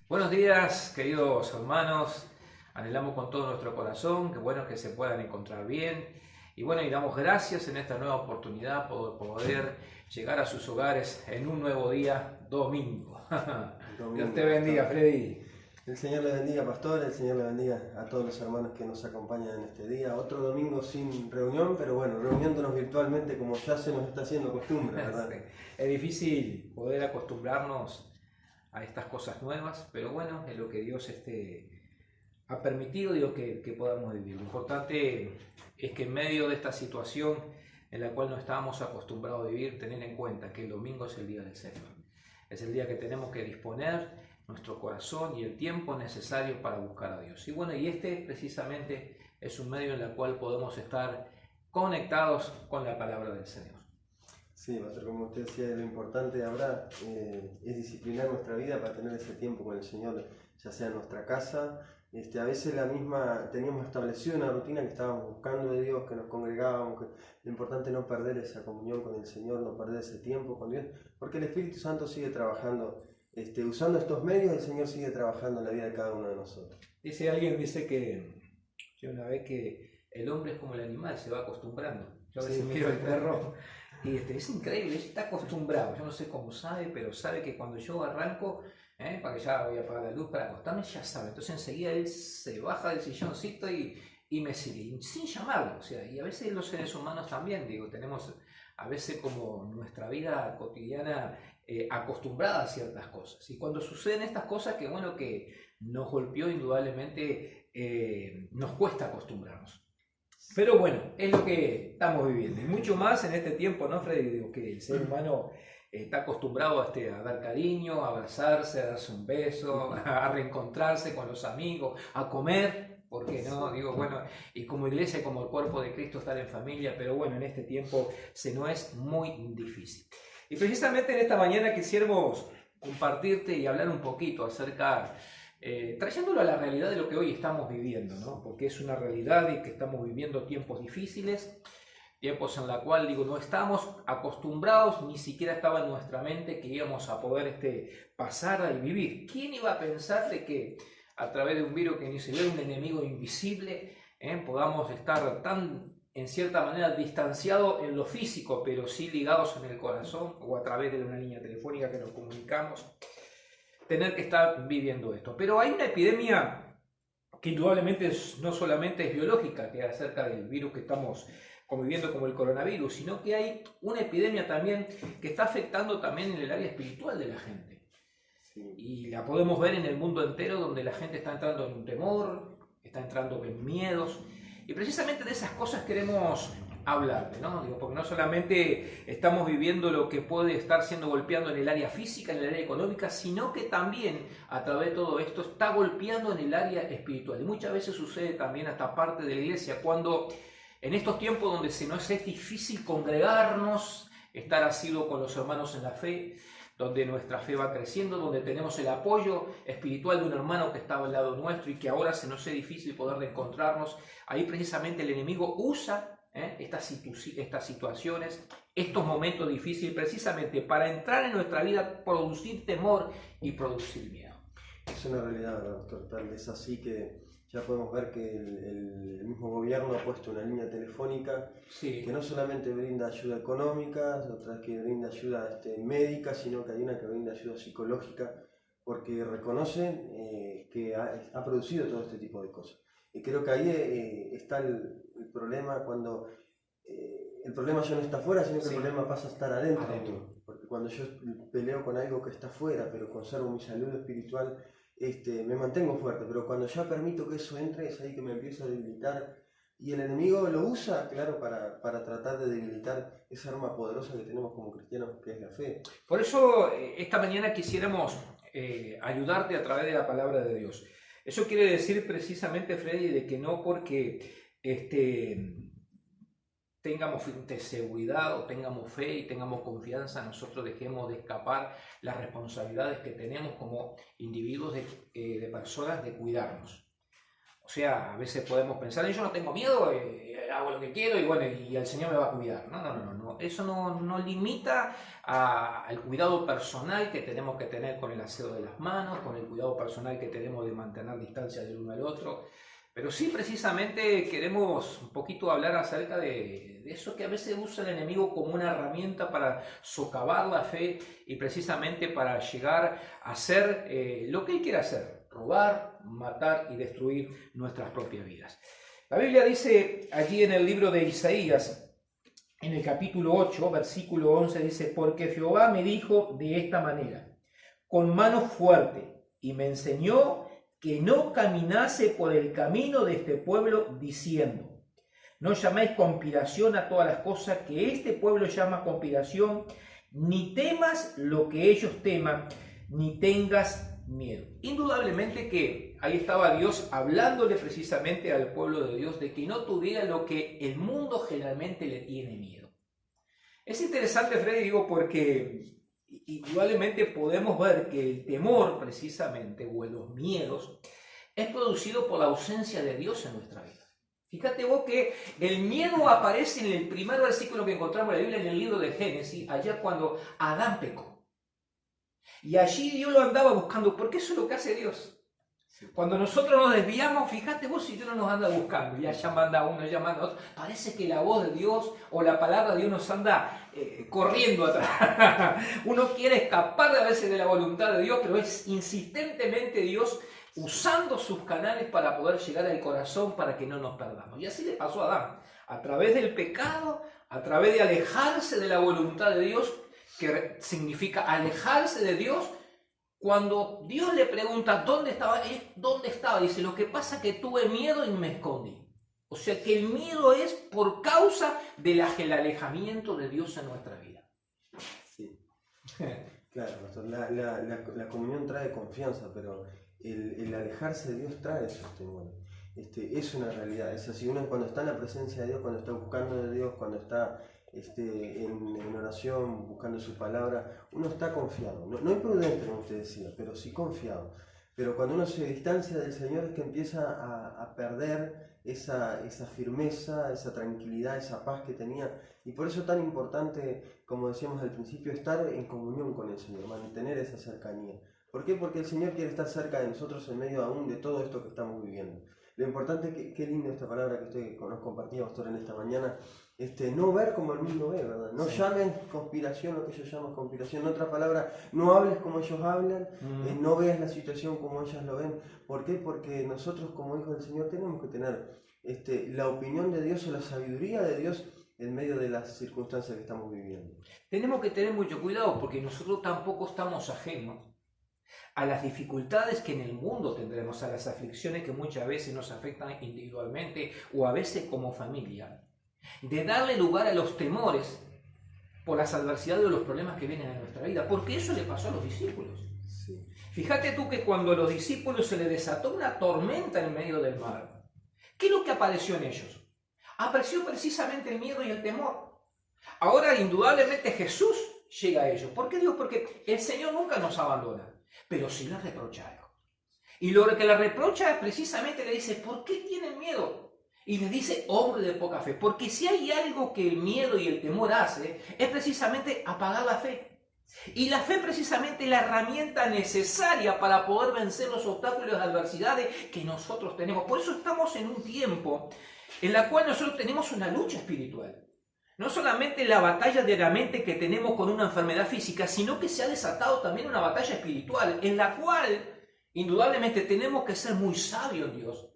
Buenos días, queridos hermanos. Anhelamos con todo nuestro corazón que bueno que se puedan encontrar bien. Y bueno, y damos gracias en esta nueva oportunidad por poder llegar a sus hogares en un nuevo día, domingo. Dios te Domingo, bendiga, pastor. Freddy. El Señor le bendiga, pastor. El Señor le bendiga a todos los hermanos que nos acompañan en este día. Otro domingo sin reunión, pero bueno, reuniéndonos virtualmente como ya se nos está haciendo costumbre, ¿verdad? Sí. Es difícil poder acostumbrarnos a estas cosas nuevas, pero bueno, es lo que Dios ha permitido, digo, que podamos vivir. Lo importante es que en medio de esta situación en la cual no estábamos acostumbrados a vivir, tener en cuenta que el domingo es el día del Señor. Es el día que tenemos que disponer nuestro corazón y el tiempo necesario para buscar a Dios. Y bueno, y precisamente es un medio en el cual podemos estar conectados con la palabra del Señor. Sí, pastor, como usted decía, lo importante ahora es disciplinar nuestra vida para tener ese tiempo con el Señor, ya sea en nuestra casa. A veces teníamos establecido una rutina que estábamos buscando de Dios, que nos congregábamos, que lo importante es no perder esa comunión con el Señor, no perder ese tiempo con Dios, porque el Espíritu Santo sigue trabajando, usando estos medios, el Señor sigue trabajando en la vida de cada uno de nosotros. Dice que una vez que el hombre es como el animal, se va acostumbrando. Yo a veces Sí. miro al perro y es increíble, él está acostumbrado. Yo no sé cómo sabe, pero sabe que cuando yo arranco, para que ya voy a apagar la luz para acostarme, ya sabe. Entonces enseguida él se baja del silloncito y me sigue, sin llamarlo. O sea, y a veces los seres humanos también, digo, tenemos a veces como nuestra vida cotidiana acostumbrada a ciertas cosas. Y cuando suceden estas cosas, que bueno, que nos golpeó indudablemente, nos cuesta acostumbrarnos. Pero bueno, es lo que estamos viviendo. Y mucho más en este tiempo, ¿no, Freddy? Digo, que el ser humano está acostumbrado a dar cariño, a abrazarse, a darse un beso, a reencontrarse con los amigos, a comer, ¿por qué no? Digo, bueno, y como iglesia, como el cuerpo de Cristo, estar en familia, pero bueno, en este tiempo se nos es muy difícil. Y precisamente en esta mañana quisiéramos compartirte y hablar un poquito acerca trayéndolo a la realidad de lo que hoy estamos viviendo, ¿no? Porque es una realidad y que estamos viviendo tiempos difíciles, tiempos en la cual, digo, no estamos acostumbrados, ni siquiera estaba en nuestra mente que íbamos a poder pasar y vivir. ¿Quién iba a pensar de que a través de un virus que ni se ve, un enemigo invisible, podamos estar tan, en cierta manera, distanciados en lo físico, pero sí ligados en el corazón o a través de una línea telefónica que nos comunicamos? Tener que estar viviendo esto. Pero hay una epidemia que indudablemente no solamente es biológica, que es acerca del virus que estamos conviviendo como el coronavirus, sino que hay una epidemia también que está afectando también en el área espiritual de la gente. Sí. Y la podemos ver en el mundo entero, donde la gente está entrando en un temor, está entrando en miedos, y precisamente de esas cosas queremos hablarle, ¿no? Digo, porque no solamente estamos viviendo lo que puede estar siendo golpeando en el área física, en el área económica, sino que también a través de todo esto está golpeando en el área espiritual. Y muchas veces sucede también hasta parte de la iglesia, cuando en estos tiempos donde se nos es difícil congregarnos, estar asiduo con los hermanos en la fe, donde nuestra fe va creciendo, donde tenemos el apoyo espiritual de un hermano que estaba al lado nuestro y que ahora se nos es difícil poder reencontrarnos, ahí precisamente el enemigo usa estas situaciones, estos momentos difíciles, precisamente para entrar en nuestra vida, producir temor y producir miedo. Es una realidad, doctor. Tal es así que ya podemos ver que el mismo gobierno ha puesto una línea telefónica, sí, que no solamente brinda ayuda económica, otra que brinda ayuda médica, sino que hay una que brinda ayuda psicológica, porque reconocen que ha producido todo este tipo de cosas. Y creo que ahí está el problema cuando el problema ya no está afuera, sino que sí, el problema pasa a estar adentro. Porque cuando yo peleo con algo que está afuera, pero conservo mi salud espiritual, me mantengo fuerte. Pero cuando ya permito que eso entre, es ahí que me empiezo a debilitar. Y el enemigo lo usa, claro, para tratar de debilitar esa arma poderosa que tenemos como cristianos, que es la fe. Por eso, esta mañana quisiéramos ayudarte a través de la palabra de Dios. Eso quiere decir precisamente, Freddy, de que no porque tengamos seguridad o tengamos fe y tengamos confianza, nosotros dejemos de escapar las responsabilidades que tenemos como individuos de personas de cuidarnos. O sea, a veces podemos pensar, yo no tengo miedo, hago lo que quiero y bueno, y el Señor me va a cuidar. No. Eso no limita al cuidado personal que tenemos que tener con el aseo de las manos, con el cuidado personal que tenemos de mantener distancia del uno al otro. Pero sí, precisamente queremos un poquito hablar acerca de eso que a veces usa el enemigo como una herramienta para socavar la fe y precisamente para llegar a hacer lo que él quiere hacer, robar, matar y destruir nuestras propias vidas. La Biblia dice allí en el libro de Isaías, en el capítulo 8, versículo 11, dice, porque Jehová me dijo de esta manera, con mano fuerte, y me enseñó que no caminase por el camino de este pueblo, diciendo, no llaméis conspiración a todas las cosas que este pueblo llama conspiración, ni temas lo que ellos teman, ni tengas miedo. Indudablemente que ahí estaba Dios hablándole precisamente al pueblo de Dios de que no tuviera lo que el mundo generalmente le tiene miedo. Es interesante, Freddy, digo, porque indudablemente podemos ver que el temor precisamente, o los miedos, es producido por la ausencia de Dios en nuestra vida. Fíjate vos que el miedo aparece en el primer versículo que encontramos en la Biblia, en el libro de Génesis, allá cuando Adán pecó. Y allí Dios lo andaba buscando, porque eso es lo que hace Dios. Cuando nosotros nos desviamos, fíjate vos si Dios no nos anda buscando, ya manda uno, ya manda otro, parece que la voz de Dios o la palabra de Dios nos anda corriendo atrás. Uno quiere escapar a veces de la voluntad de Dios, pero es insistentemente Dios usando sus canales para poder llegar al corazón para que no nos perdamos. Y así le pasó a Adán, a través del pecado, a través de alejarse de la voluntad de Dios, que significa alejarse de Dios. Cuando Dios le pregunta ¿dónde estaba? Dice, lo que pasa es que tuve miedo y me escondí. O sea que el miedo es por causa del alejamiento de Dios en nuestra vida. Sí, claro, pastor. La comunión trae confianza, pero el alejarse de Dios trae esos temores. Es una realidad, es así. Uno cuando está en la presencia de Dios, cuando está buscando de Dios, cuando está en oración, buscando su palabra, uno está confiado, no imprudente como usted decía, pero sí confiado. Pero cuando uno se distancia del Señor es que empieza a perder esa firmeza, esa tranquilidad, esa paz que tenía. Y por eso es tan importante, como decíamos al principio, estar en comunión con el Señor, mantener esa cercanía. ¿Por qué? Porque el Señor quiere estar cerca de nosotros en medio aún de todo esto que estamos viviendo. Lo importante es qué linda esta palabra que usted nos compartía, pastor, en esta mañana. No ver como el mundo ve, ¿verdad? No llamen conspiración lo que ellos llaman conspiración. En otra palabra, no hables como ellos hablan, no veas la situación como ellos lo ven. ¿Por qué? Porque nosotros como hijos del Señor tenemos que tener la opinión de Dios o la sabiduría de Dios en medio de las circunstancias que estamos viviendo. Tenemos que tener mucho cuidado porque nosotros tampoco estamos ajenos a las dificultades que en el mundo tendremos, a las aflicciones que muchas veces nos afectan individualmente o a veces como familia, de darle lugar a los temores por las adversidades o los problemas que vienen a nuestra vida, porque eso le pasó a los discípulos. Sí. Fíjate tú que cuando a los discípulos se les desató una tormenta en medio del mar, ¿qué es lo que apareció en ellos? Apareció precisamente el miedo y el temor. Ahora, indudablemente, Jesús llega a ellos. ¿Por qué Dios? Porque el Señor nunca nos abandona, pero sí les reprocha algo. Y lo que le reprocha precisamente le dice, ¿por qué tienen miedo? Y le dice, hombre de poca fe. Porque si hay algo que el miedo y el temor hace, es precisamente apagar la fe. Y la fe precisamente es la herramienta necesaria para poder vencer los obstáculos y las adversidades que nosotros tenemos. Por eso estamos en un tiempo en la cual nosotros tenemos una lucha espiritual. No solamente la batalla de la mente que tenemos con una enfermedad física, sino que se ha desatado también una batalla espiritual, en la cual indudablemente tenemos que ser muy sabios en Dios,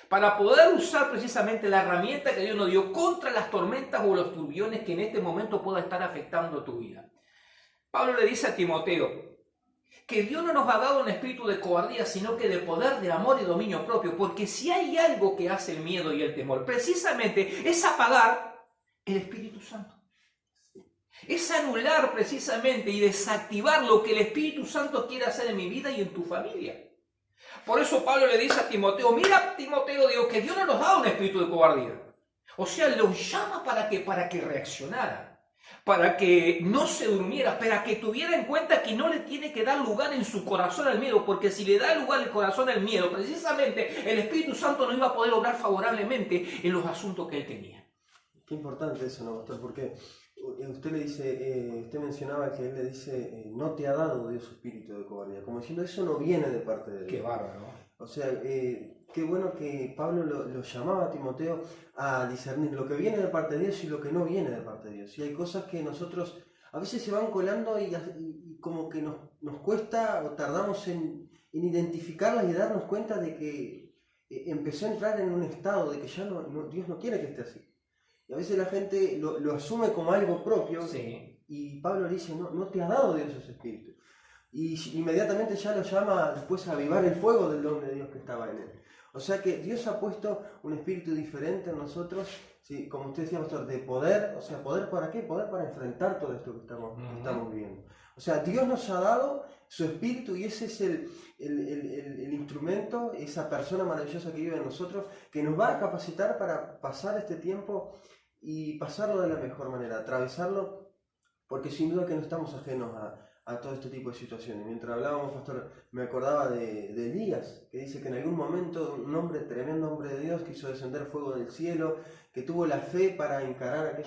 para poder usar precisamente la herramienta que Dios nos dio contra las tormentas o los turbiones que en este momento pueda estar afectando tu vida. Pablo le dice a Timoteo que Dios no nos ha dado un espíritu de cobardía, sino que de poder, de amor y dominio propio, porque si hay algo que hace el miedo y el temor, precisamente es apagar el Espíritu Santo. Es anular precisamente y desactivar lo que el Espíritu Santo quiere hacer en mi vida y en tu familia. Por eso Pablo le dice a Timoteo, mira Timoteo, digo que Dios no nos da un espíritu de cobardía. O sea, lo llama para que reaccionara. para que no se durmiera, para que tuviera en cuenta que no le tiene que dar lugar en su corazón al miedo, porque si le da lugar el corazón al miedo, precisamente el Espíritu Santo no iba a poder obrar favorablemente en los asuntos que él tenía. Qué importante eso, ¿no, pastor? Porque usted le dice, usted mencionaba que él le dice, no te ha dado Dios espíritu de cobardía, como diciendo, eso no viene de parte de Dios. Qué bárbaro. O sea, qué bueno que Pablo lo llamaba a Timoteo a discernir lo que viene de parte de Dios y lo que no viene de parte de Dios. Y hay cosas que nosotros a veces se van colando y como que nos cuesta o tardamos en identificarlas y darnos cuenta de que empezó a entrar en un estado de que ya Dios no quiere que esté así. Y a veces la gente lo asume como algo propio, sí. Y Pablo le dice, no te ha dado Dios ese espíritu. Y inmediatamente ya lo llama después a avivar el fuego del don de Dios que estaba en él. O sea que Dios ha puesto un espíritu diferente en nosotros, ¿sí? Como usted decía, pastor, de poder. O sea, ¿poder para qué? Poder para enfrentar todo esto que estamos viviendo. O sea, Dios nos ha dado su espíritu y ese es el instrumento, esa persona maravillosa que vive en nosotros, que nos va a capacitar para pasar este tiempo y pasarlo de la mejor manera, atravesarlo, porque sin duda que no estamos ajenos a todo este tipo de situaciones. Mientras hablábamos, pastor, me acordaba de Elías, que dice que en algún momento un hombre, tremendo hombre de Dios, quiso descender fuego del cielo, que tuvo la fe para encarar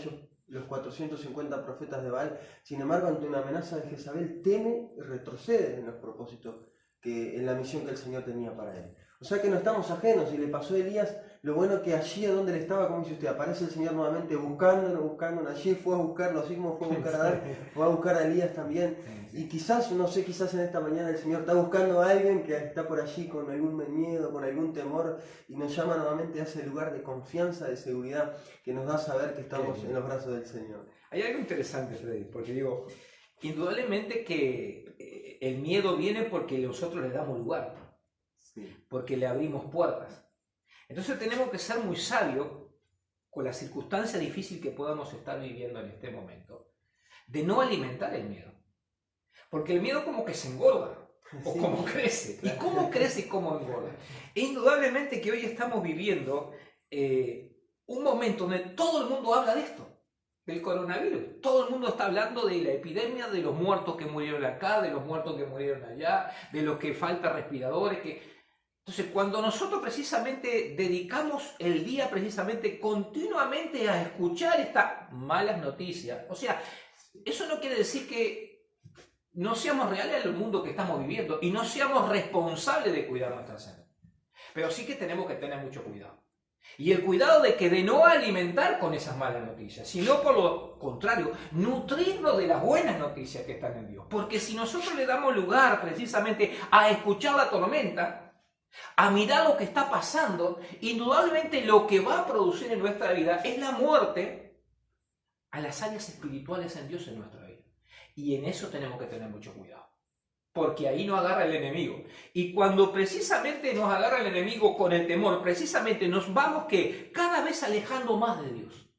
los 450 profetas de Baal. Sin embargo, ante una amenaza de Jezabel, teme y retrocede en los propósitos, en la misión que el Señor tenía para él. O sea que no estamos ajenos, y le pasó a Elías lo bueno que allí a donde él estaba, como dice usted, aparece el Señor nuevamente buscándolo, allí fue a buscarlo, así como fue a buscar a Adán, fue a buscar a Elías también. Y quizás, no sé, quizás en esta mañana el Señor está buscando a alguien que está por allí con algún miedo, con algún temor, y nos llama nuevamente a ese lugar de confianza, de seguridad, que nos da saber que estamos en los brazos del Señor. Hay algo interesante, Freddy, porque digo, indudablemente que el miedo viene porque nosotros le damos lugar, sí, porque le abrimos puertas. Entonces tenemos que ser muy sabios con la circunstancia difícil que podamos estar viviendo en este momento, de no alimentar el miedo. Porque el miedo como que se engorda, o sí, como crece. Claro. ¿Y cómo crece y cómo engorda? Indudablemente que hoy estamos viviendo un momento donde todo el mundo habla de esto, del coronavirus. Todo el mundo está hablando de la epidemia, de los muertos que murieron acá, de los muertos que murieron allá, de los que faltan respiradores. Entonces, cuando nosotros precisamente dedicamos el día precisamente continuamente a escuchar estas malas noticias, o sea, eso no quiere decir que no seamos reales al mundo que estamos viviendo y no seamos responsables de cuidar nuestra salud. Pero sí que tenemos que tener mucho cuidado. Y el cuidado de no alimentar con esas malas noticias, sino por lo contrario, nutrirnos de las buenas noticias que están en Dios. Porque si nosotros le damos lugar precisamente a escuchar la tormenta, a mirar lo que está pasando, indudablemente lo que va a producir en nuestra vida es la muerte a las áreas espirituales en Dios en nuestra vida. Y en eso tenemos que tener mucho cuidado, porque ahí nos agarra el enemigo. Y cuando precisamente nos agarra el enemigo con el temor, precisamente nos vamos cada vez alejando más de Dios.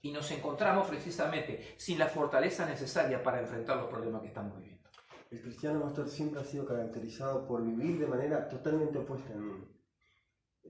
Y nos encontramos precisamente sin la fortaleza necesaria para enfrentar los problemas que estamos viviendo. El cristiano, pastor, siempre ha sido caracterizado por vivir de manera totalmente opuesta al mundo.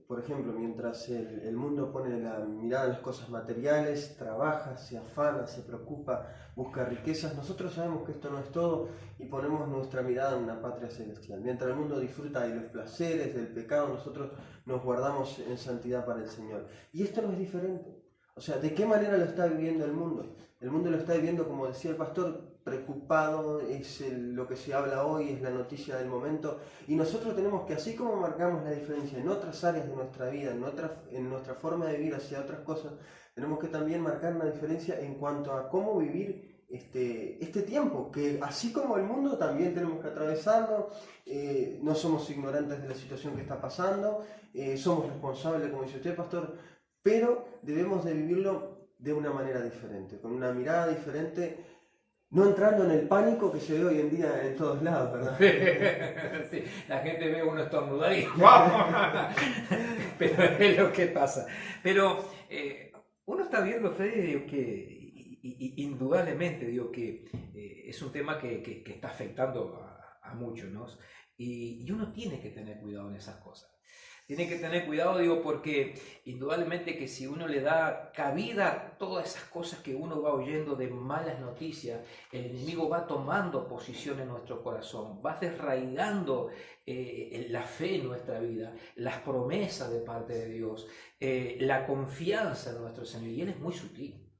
Por ejemplo, mientras el mundo pone la mirada en las cosas materiales, trabaja, se afana, se preocupa, busca riquezas, nosotros sabemos que esto no es todo y ponemos nuestra mirada en una patria celestial. Mientras el mundo disfruta de los placeres, del pecado, nosotros nos guardamos en santidad para el Señor. Y esto no es diferente. O sea, ¿de qué manera lo está viviendo el mundo? El mundo lo está viviendo, como decía el pastor, preocupado, es lo que se habla hoy, es la noticia del momento, y nosotros tenemos que, así como marcamos la diferencia en otras áreas de nuestra vida, en nuestra forma de vivir hacia otras cosas, tenemos que también marcar una diferencia en cuanto a cómo vivir este tiempo, que así como el mundo también tenemos que atravesarlo, no somos ignorantes de la situación que está pasando, somos responsables, como dice usted, pastor, pero debemos de vivirlo de una manera diferente, con una mirada diferente, no entrando en el pánico que se ve hoy en día en todos lados, ¿verdad? Sí, la gente ve uno estornudar y ¡wow! Pero es lo que pasa. Pero uno está viendo, Freddy, digo, que indudablemente digo, que es un tema que está afectando a muchos, ¿no? Y uno tiene que tener cuidado en esas cosas. Tiene que tener cuidado, digo, porque indudablemente que si uno le da cabida a todas esas cosas que uno va oyendo de malas noticias, el enemigo va tomando posición en nuestro corazón, va desarraigando la fe en nuestra vida, las promesas de parte de Dios, la confianza en nuestro Señor. Y Él es muy sutil,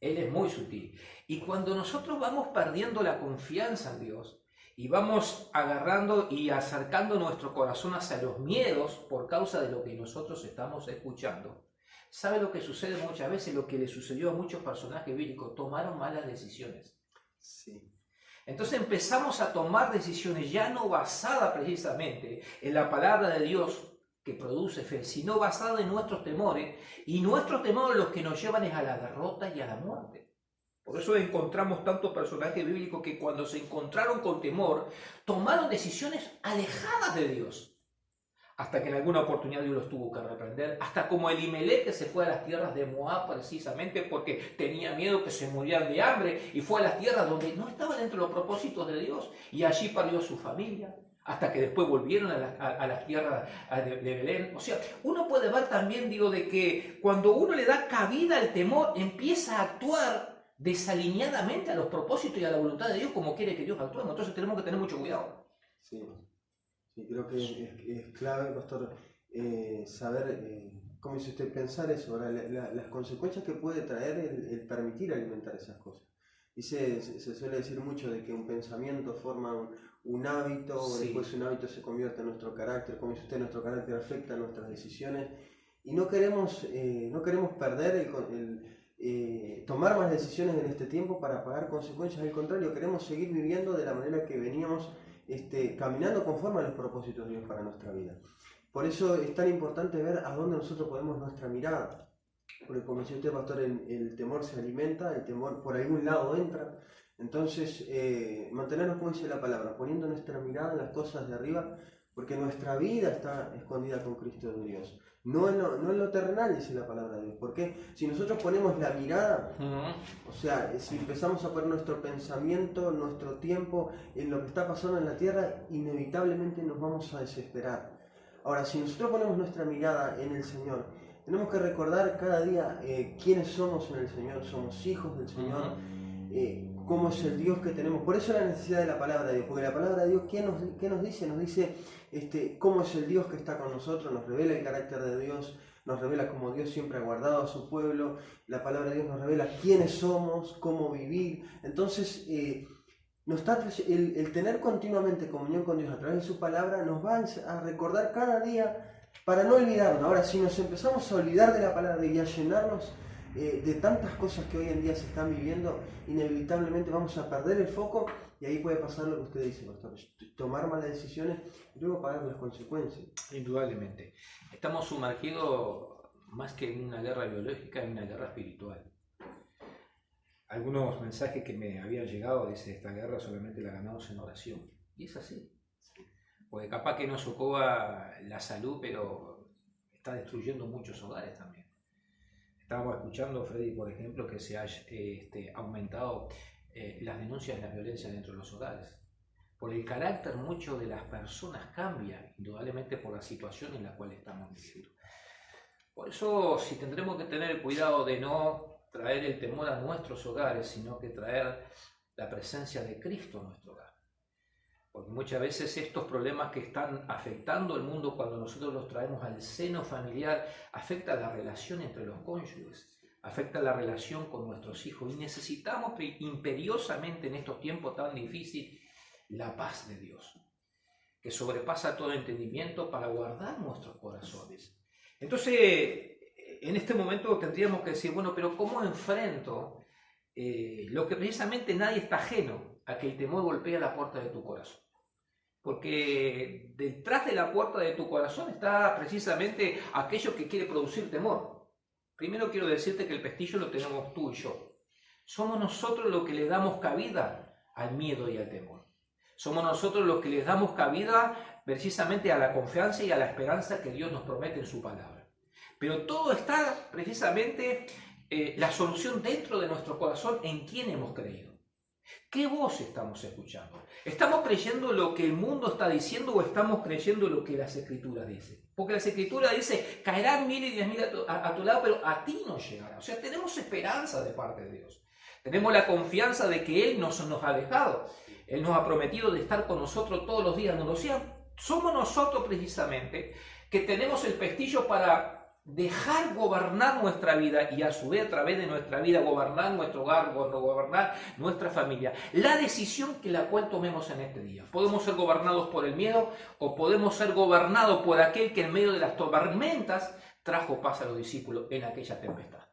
Él es muy sutil. Y cuando nosotros vamos perdiendo la confianza en Dios, y vamos agarrando y acercando nuestro corazón hacia los miedos por causa de lo que nosotros estamos escuchando. ¿Sabe lo que sucede muchas veces? Lo que le sucedió a muchos personajes bíblicos, tomaron malas decisiones. Sí. Entonces empezamos a tomar decisiones ya no basadas precisamente en la palabra de Dios que produce fe, sino basada en nuestros temores, y nuestros temores los que nos llevan es a la derrota y a la muerte. Por eso encontramos tantos personajes bíblicos que cuando se encontraron con temor, tomaron decisiones alejadas de Dios. Hasta que en alguna oportunidad Dios los tuvo que reprender. Hasta como Elimelech, que se fue a las tierras de Moab precisamente porque tenía miedo que se murieran de hambre, y fue a las tierras donde no estaba dentro de los propósitos de Dios, y allí perdió su familia. Hasta que después volvieron a las tierras de Belén. O sea, uno puede ver también, digo, de que cuando uno le da cabida al temor, empieza a actuar desalineadamente a los propósitos y a la voluntad de Dios como quiere que Dios actúe. Entonces tenemos que tener mucho cuidado. Sí, sí, creo que es clave, pastor, saber, cómo dice usted, pensar eso, ahora, las consecuencias que puede traer el permitir alimentar esas cosas. Y se suele decir mucho de que un pensamiento forma un hábito, sí. Después un hábito se convierte en nuestro carácter, como dice usted, nuestro carácter afecta a nuestras decisiones, y no queremos perder tomar más decisiones en este tiempo para pagar consecuencias. Al contrario, queremos seguir viviendo de la manera que veníamos caminando conforme a los propósitos de Dios para nuestra vida. Por eso es tan importante ver a dónde nosotros ponemos nuestra mirada, porque como decía usted, pastor, el temor se alimenta, el temor por algún lado entra. Entonces mantenernos, como dice la palabra, poniendo nuestra mirada en las cosas de arriba, porque nuestra vida está escondida con Cristo en Dios. No en lo terrenal, dice la palabra de Dios. Porque si nosotros ponemos la mirada, o sea, si empezamos a poner nuestro pensamiento, nuestro tiempo en lo que está pasando en la tierra, inevitablemente nos vamos a desesperar. Ahora, si nosotros ponemos nuestra mirada en el Señor, tenemos que recordar cada día quiénes somos en el Señor. Somos hijos del Señor, cómo es el Dios que tenemos. Por eso la necesidad de la palabra de Dios, porque la palabra de Dios, ¿qué nos dice? Nos dice cómo es el Dios que está con nosotros, nos revela el carácter de Dios, nos revela cómo Dios siempre ha guardado a su pueblo. La palabra de Dios nos revela quiénes somos, cómo vivir. Entonces, el tener continuamente comunión con Dios a través de su palabra nos va a recordar cada día para no olvidarnos. Ahora, si nos empezamos a olvidar de la palabra y a llenarnos de tantas cosas que hoy en día se están viviendo, inevitablemente vamos a perder el foco, y ahí puede pasar lo que usted dice, pastor, tomar malas decisiones y luego pagar las consecuencias. Indudablemente. Estamos sumergidos más que en una guerra biológica, en una guerra espiritual. Algunos mensajes que me habían llegado dice: esta guerra solamente la ganamos en oración. Y es así. Porque capaz que nos socoba la salud, pero está destruyendo muchos hogares también. Estábamos escuchando, Freddy, por ejemplo, que se ha aumentado las denuncias de la violencia dentro de los hogares. Por el carácter, mucho de las personas cambia, indudablemente por la situación en la cual estamos viviendo. Por eso, si tendremos que tener cuidado de no traer el temor a nuestros hogares, sino que traer la presencia de Cristo a nuestro hogar. Porque muchas veces estos problemas que están afectando el mundo cuando nosotros los traemos al seno familiar, afecta la relación entre los cónyuges, afecta la relación con nuestros hijos, y necesitamos imperiosamente en estos tiempos tan difíciles la paz de Dios, que sobrepasa todo entendimiento, para guardar nuestros corazones. Entonces, en este momento tendríamos que decir, bueno, pero ¿cómo enfrento lo que precisamente nadie está ajeno a que el temor golpea la puerta de tu corazón? Porque detrás de la puerta de tu corazón está precisamente aquello que quiere producir temor. Primero quiero decirte que el pestillo lo tenemos tú y yo. Somos nosotros los que le damos cabida al miedo y al temor. Somos nosotros los que les damos cabida precisamente a la confianza y a la esperanza que Dios nos promete en su palabra. Pero todo está precisamente la solución dentro de nuestro corazón, en quién hemos creído. ¿Qué voz estamos escuchando? ¿Estamos creyendo lo que el mundo está diciendo o estamos creyendo lo que las Escrituras dicen? Porque las Escrituras dicen, caerán 1000 y 10.000 a tu lado, pero a ti no llegará. O sea, tenemos esperanza de parte de Dios. Tenemos la confianza de que Él no nos ha dejado. Él nos ha prometido de estar con nosotros todos los días del mundo. O sea, somos nosotros precisamente que tenemos el pestillo para dejar gobernar nuestra vida y a su vez a través de nuestra vida gobernar nuestro hogar, gobernar nuestra familia. La decisión que la cual tomemos en este día. Podemos ser gobernados por el miedo o podemos ser gobernados por aquel que en medio de las tormentas trajo paz a los discípulos en aquella tempestad.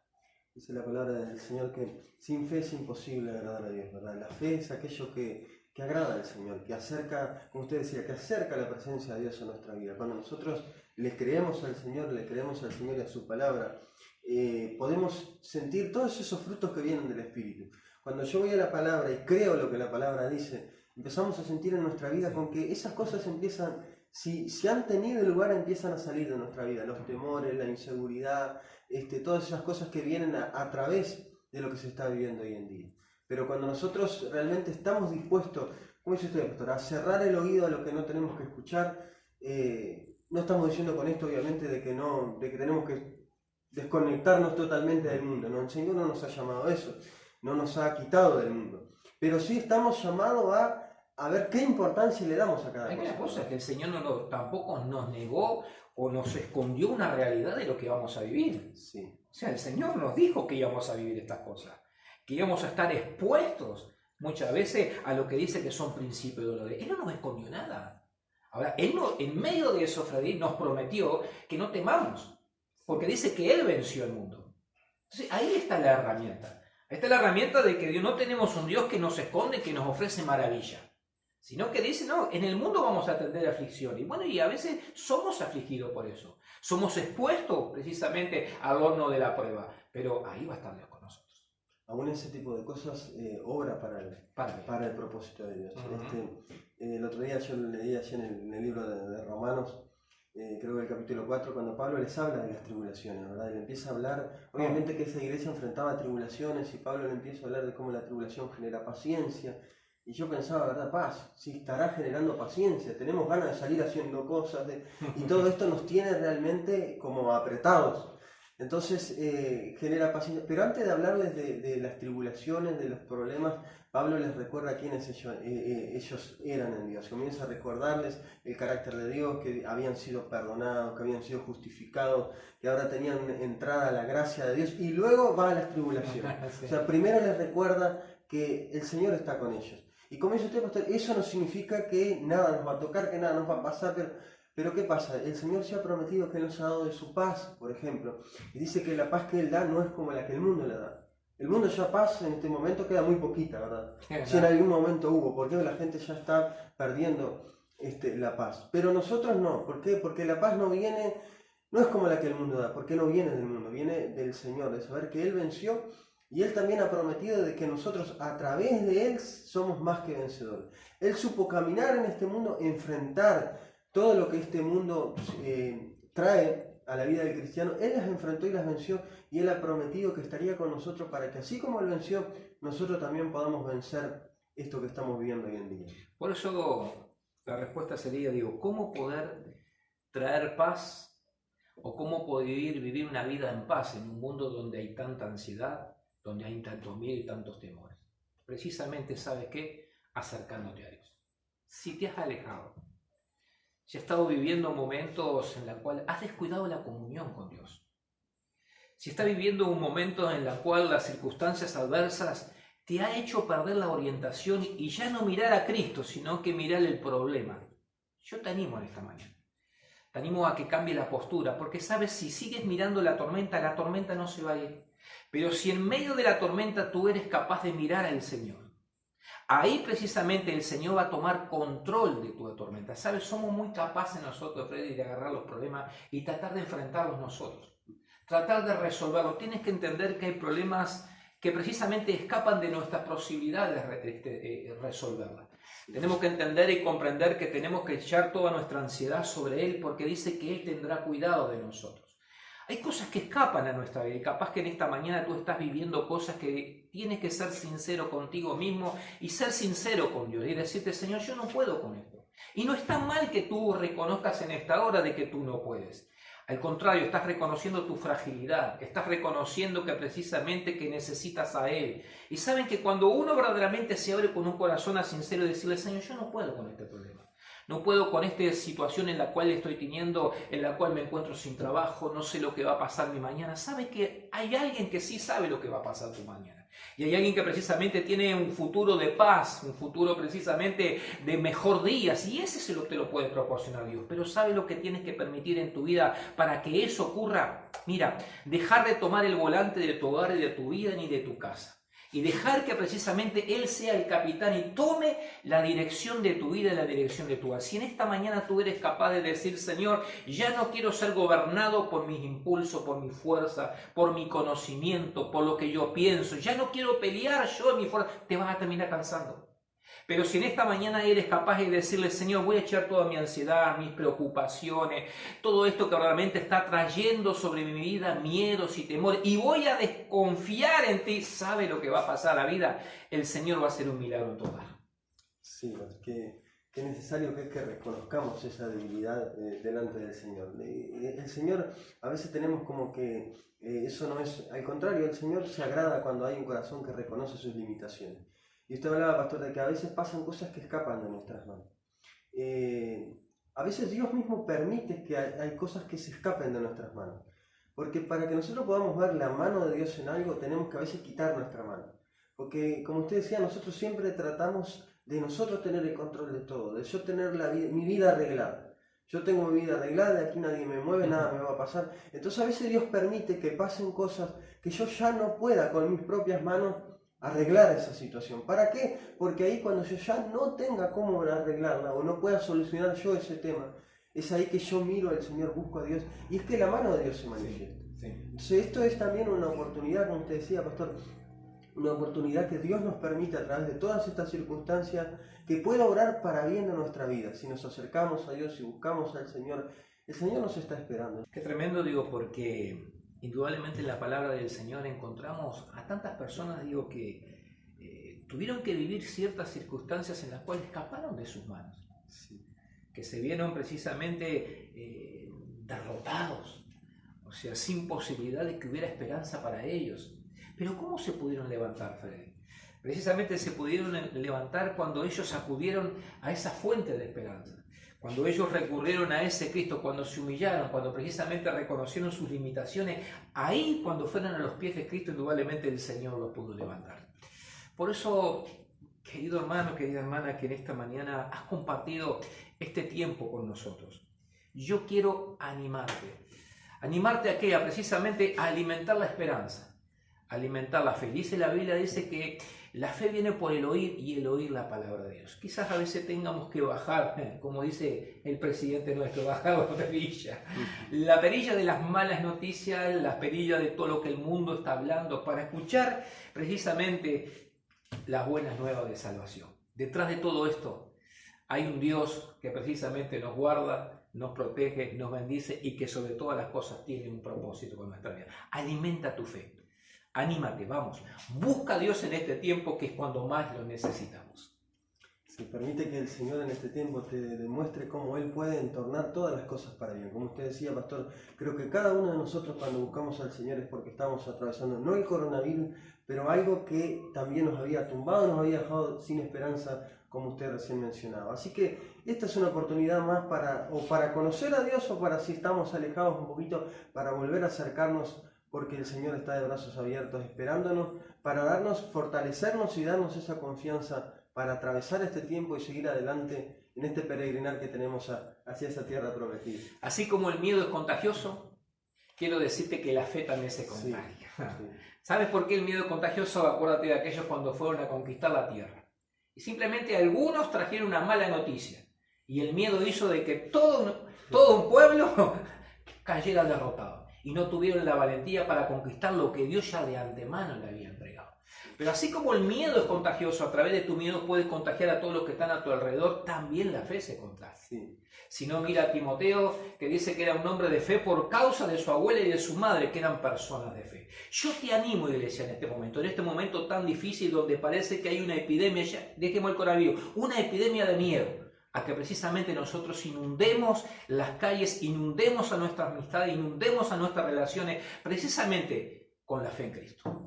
Dice la palabra del Señor que sin fe es imposible agradar a Dios, ¿verdad? La fe es aquello que agrada al Señor, que acerca, como usted decía, que acerca la presencia de Dios a nuestra vida. Cuando nosotros le creemos al Señor y a su palabra, podemos sentir todos esos frutos que vienen del Espíritu. Cuando yo voy a la palabra y creo lo que la palabra dice, empezamos a sentir en nuestra vida con que esas cosas empiezan, si han tenido lugar, empiezan a salir de nuestra vida. Los temores, la inseguridad, todas esas cosas que vienen a través de lo que se está viviendo hoy en día. Pero cuando nosotros realmente estamos dispuestos, como dice usted, pastor, a cerrar el oído a lo que no tenemos que escuchar, no estamos diciendo con esto, obviamente, de que tenemos que desconectarnos totalmente del mundo. No, el Señor no nos ha llamado a eso, no nos ha quitado del mundo. Pero sí estamos llamados a ver qué importancia le damos a cada cosa. Hay una cosa, que el Señor tampoco nos negó o nos escondió una realidad de lo que vamos a vivir. Sí. O sea, el Señor nos dijo que íbamos a vivir estas cosas, que íbamos a estar expuestos muchas veces a lo que dice que son principios de dolor. Él no nos escondió nada. Ahora, Él en medio de eso, Freddy, nos prometió que no temamos, porque dice que Él venció el mundo. Entonces, ahí está la herramienta. Ahí está la herramienta de que no tenemos un Dios que nos esconde, que nos ofrece maravilla, sino que dice, no, en el mundo vamos a tener aflicción. Y bueno, y a veces somos afligidos por eso. Somos expuestos precisamente al horno de la prueba, pero ahí va a estar Dios con nosotros. Aún ese tipo de cosas obra para el propósito de Dios. Uh-huh. El otro día yo leí allí en el libro de Romanos, creo que el capítulo 4, cuando Pablo les habla de las tribulaciones, ¿verdad? Y le empieza a hablar, obviamente que esa iglesia enfrentaba tribulaciones y Pablo le empieza a hablar de cómo la tribulación genera paciencia. Y yo pensaba, ¿verdad? Paz, sí, estará generando paciencia, tenemos ganas de salir haciendo cosas, y todo esto nos tiene realmente como apretados. Entonces genera paciencia. Pero antes de hablarles de las tribulaciones, de los problemas, Pablo les recuerda quiénes ellos eran en Dios. Comienza a recordarles el carácter de Dios, que habían sido perdonados, que habían sido justificados, que ahora tenían entrada a la gracia de Dios, y luego va a las tribulaciones. Sí. O sea, primero les recuerda que el Señor está con ellos. Y como dice usted, pastor, eso no significa que nada nos va a tocar, que nada nos va a pasar, pero ¿qué pasa? El Señor se ha prometido que Él nos ha dado de su paz, por ejemplo, y dice que la paz que Él da no es como la que el mundo le da. El mundo ya paz en este momento queda muy poquita, ¿verdad? Si en algún momento hubo, porque la gente ya está perdiendo la paz. Pero nosotros no, ¿por qué? Porque la paz no es como la que el mundo da, porque no viene del mundo, viene del Señor, de saber que Él venció. Y Él también ha prometido de que nosotros a través de Él somos más que vencedores. Él supo caminar en este mundo, enfrentar todo lo que este mundo trae a la vida del cristiano. Él las enfrentó y las venció, y Él ha prometido que estaría con nosotros para que así como Él venció, nosotros también podamos vencer esto que estamos viviendo hoy en día. Por eso la respuesta sería, ¿cómo poder traer paz o cómo poder vivir una vida en paz en un mundo donde hay tanta ansiedad, donde hay tantos miedos y tantos temores? Precisamente, ¿sabes qué? Acercándote a Dios. Si te has alejado, si has estado viviendo momentos en los cuales has descuidado la comunión con Dios, si estás viviendo un momento en el cual las circunstancias adversas te ha hecho perder la orientación y ya no mirar a Cristo, sino que mirar el problema, yo te animo en esta mañana. Te animo a que cambie la postura, porque sabes, si sigues mirando la tormenta no se va a ir. Pero si en medio de la tormenta tú eres capaz de mirar al Señor, ahí precisamente el Señor va a tomar control de tu tormenta. ¿Sabes? Somos muy capaces nosotros, Freddy, de agarrar los problemas y tratar de enfrentarlos nosotros. Tratar de resolverlos. Tienes que entender que hay problemas que precisamente escapan de nuestras posibilidades de resolverlas. Tenemos que entender y comprender que tenemos que echar toda nuestra ansiedad sobre Él, porque dice que Él tendrá cuidado de nosotros. Hay cosas que escapan a nuestra vida y capaz que en esta mañana tú estás viviendo cosas que Tienes que ser sincero contigo mismo y ser sincero con Dios y decirte, Señor, yo no puedo con esto. Y no está mal que tú reconozcas en esta hora de que tú no puedes. Al contrario, estás reconociendo tu fragilidad, estás reconociendo que precisamente que necesitas a Él. Y saben que cuando uno verdaderamente se abre con un corazón a sincero y decirle, Señor, yo no puedo con este problema. No puedo con esta situación en la cual estoy teniendo, en la cual me encuentro sin trabajo, no sé lo que va a pasar mi mañana. ¿Sabe que hay alguien que sí sabe lo que va a pasar tu mañana? Y hay alguien que precisamente tiene un futuro de paz, un futuro precisamente de mejor días, y ese te lo puede proporcionar Dios. Pero ¿sabe lo que tienes que permitir en tu vida para que eso ocurra? Mira, dejar de tomar el volante de tu hogar y de tu vida ni de tu casa. Y dejar que precisamente Él sea el capitán y tome la dirección de tu vida y la dirección de tu vida. Si en esta mañana tú eres capaz de decir, Señor, ya no quiero ser gobernado por mis impulsos, por mi fuerza, por mi conocimiento, por lo que yo pienso. Ya no quiero pelear yo en mi fuerza. Te vas a terminar cansando. Pero si en esta mañana eres capaz de decirle, Señor, voy a echar toda mi ansiedad, mis preocupaciones, todo esto que realmente está trayendo sobre mi vida miedos y temores, y voy a desconfiar en ti, ¿sabe lo que va a pasar a la vida? El Señor va a hacer un milagro en tu hogar. Sí, que necesario que es que reconozcamos esa debilidad delante del Señor. El Señor, a veces tenemos como que eso no es, al contrario, el Señor se agrada cuando hay un corazón que reconoce sus limitaciones. Y usted hablaba, pastor, de que a veces pasan cosas que escapan de nuestras manos. A veces Dios mismo permite que hay cosas que se escapen de nuestras manos. Porque para que nosotros podamos ver la mano de Dios en algo, tenemos que a veces quitar nuestra mano. Porque, como usted decía, nosotros siempre tratamos de nosotros tener el control de todo, de yo tener mi vida arreglada. Yo tengo mi vida arreglada, de aquí nadie me mueve, nada me va a pasar. Entonces a veces Dios permite que pasen cosas que yo ya no pueda con mis propias manos arreglar esa situación. ¿Para qué? Porque ahí cuando yo ya no tenga cómo arreglarla o no pueda solucionar yo ese tema, es ahí que yo miro al Señor, busco a Dios, y es que la mano de Dios se manifiesta. Sí. Entonces esto es también una oportunidad, como usted decía, pastor, una oportunidad que Dios nos permite a través de todas estas circunstancias que pueda obrar para bien a nuestra vida. Si nos acercamos a Dios y buscamos al Señor, el Señor nos está esperando. Qué tremendo, digo, porque indudablemente en la palabra del Señor encontramos a tantas personas, digo, que tuvieron que vivir ciertas circunstancias en las cuales escaparon de sus manos. Sí. Que se vieron precisamente derrotados, o sea, sin posibilidad de que hubiera esperanza para ellos. Pero ¿cómo se pudieron levantar, Freddy? Precisamente se pudieron levantar cuando ellos acudieron a esa fuente de esperanza. Cuando ellos recurrieron a ese Cristo, cuando se humillaron, cuando precisamente reconocieron sus limitaciones, ahí cuando fueron a los pies de Cristo, indudablemente el Señor los pudo levantar. Por eso, querido hermano, querida hermana, que en esta mañana has compartido este tiempo con nosotros, yo quiero animarte a qué, precisamente a alimentar la esperanza, alimentar la fe. Dice la Biblia, dice que la fe viene por el oír y el oír la palabra de Dios. Quizás a veces tengamos que bajar, como dice el presidente nuestro, bajar la perilla de las malas noticias, la perilla de todo lo que el mundo está hablando, para escuchar precisamente las buenas nuevas de salvación. Detrás de todo esto hay un Dios que precisamente nos guarda, nos protege, nos bendice y que sobre todas las cosas tiene un propósito con nuestra vida. Alimenta tu fe. Anímate, vamos, busca a Dios en este tiempo que es cuando más lo necesitamos. Se permite que el Señor en este tiempo te demuestre cómo Él puede entornar todas las cosas para bien. Como usted decía, pastor, creo que cada uno de nosotros cuando buscamos al Señor es porque estamos atravesando, no el coronavirus, pero algo que también nos había tumbado, nos había dejado sin esperanza, como usted recién mencionaba. Así que esta es una oportunidad más para conocer a Dios o para, si estamos alejados un poquito, para volver a acercarnos, porque el Señor está de brazos abiertos esperándonos para fortalecernos y darnos esa confianza para atravesar este tiempo y seguir adelante en este peregrinar que tenemos hacia esa tierra prometida. Así como el miedo es contagioso, quiero decirte que la fe también se contagia. Sí. ¿Sabes por qué el miedo es contagioso? Acuérdate de aquellos cuando fueron a conquistar la tierra. Y simplemente algunos trajeron una mala noticia. Y el miedo hizo de que todo un pueblo cayera derrotado. y no tuvieron la valentía para conquistar lo que Dios ya de antemano le había entregado. Pero así como el miedo es contagioso, a través de tu miedo puedes contagiar a todos los que están a tu alrededor, también la fe se contagia. Sí. Si no, mira a Timoteo, que dice que era un hombre de fe por causa de su abuela y de su madre, que eran personas de fe. Yo te animo, iglesia, en este momento tan difícil, donde parece que hay una epidemia, ya, dejemos el coronavirus, una epidemia de miedo, a que precisamente nosotros inundemos las calles, inundemos a nuestras amistades, inundemos a nuestras relaciones, precisamente con la fe en Cristo.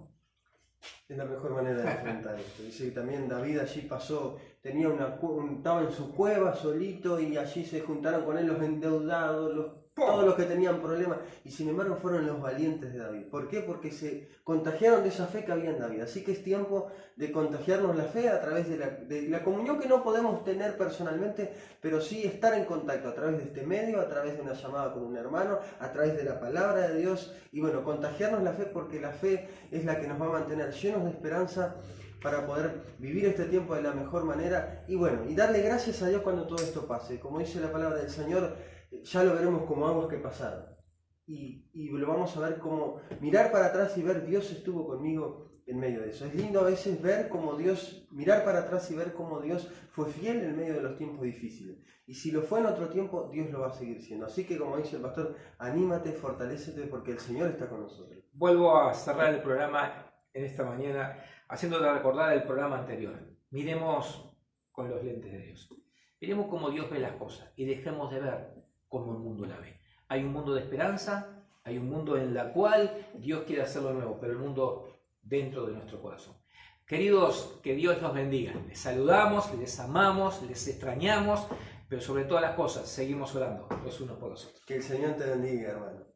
Es la mejor manera de enfrentar esto. Dice que también David allí pasó, estaba en su cueva solito y allí se juntaron con él los endeudados, todos los que tenían problemas, y sin embargo fueron los valientes de David. ¿Por qué? Porque se contagiaron de esa fe que había en David. Así que es tiempo de contagiarnos la fe a través de la comunión que no podemos tener personalmente, pero sí estar en contacto a través de este medio, a través de una llamada con un hermano, a través de la palabra de Dios, y bueno, contagiarnos la fe, porque la fe es la que nos va a mantener llenos de esperanza para poder vivir este tiempo de la mejor manera, y bueno, y darle gracias a Dios cuando todo esto pase. Como dice la palabra del Señor, ya lo veremos como aguas que pasaron, y lo vamos a ver como mirar para atrás y ver Dios estuvo conmigo en medio de eso. Es lindo a veces ver cómo Dios, mirar para atrás y ver cómo Dios fue fiel en medio de los tiempos difíciles, y si lo fue en otro tiempo, Dios lo va a seguir siendo. Así que, como dice el pastor, anímate, fortalécete, porque el Señor está con nosotros. Vuelvo a cerrar el programa en esta mañana haciéndote recordar el programa anterior. Miremos con los lentes de Dios. Miremos cómo Dios ve las cosas y dejemos de ver cómo el mundo la ve. Hay un mundo de esperanza, hay un mundo en el cual Dios quiere hacerlo nuevo, pero el mundo dentro de nuestro corazón. Queridos, que Dios los bendiga. Les saludamos, les amamos, les extrañamos, pero sobre todas las cosas seguimos orando los unos por los otros. Que el Señor te bendiga, hermano.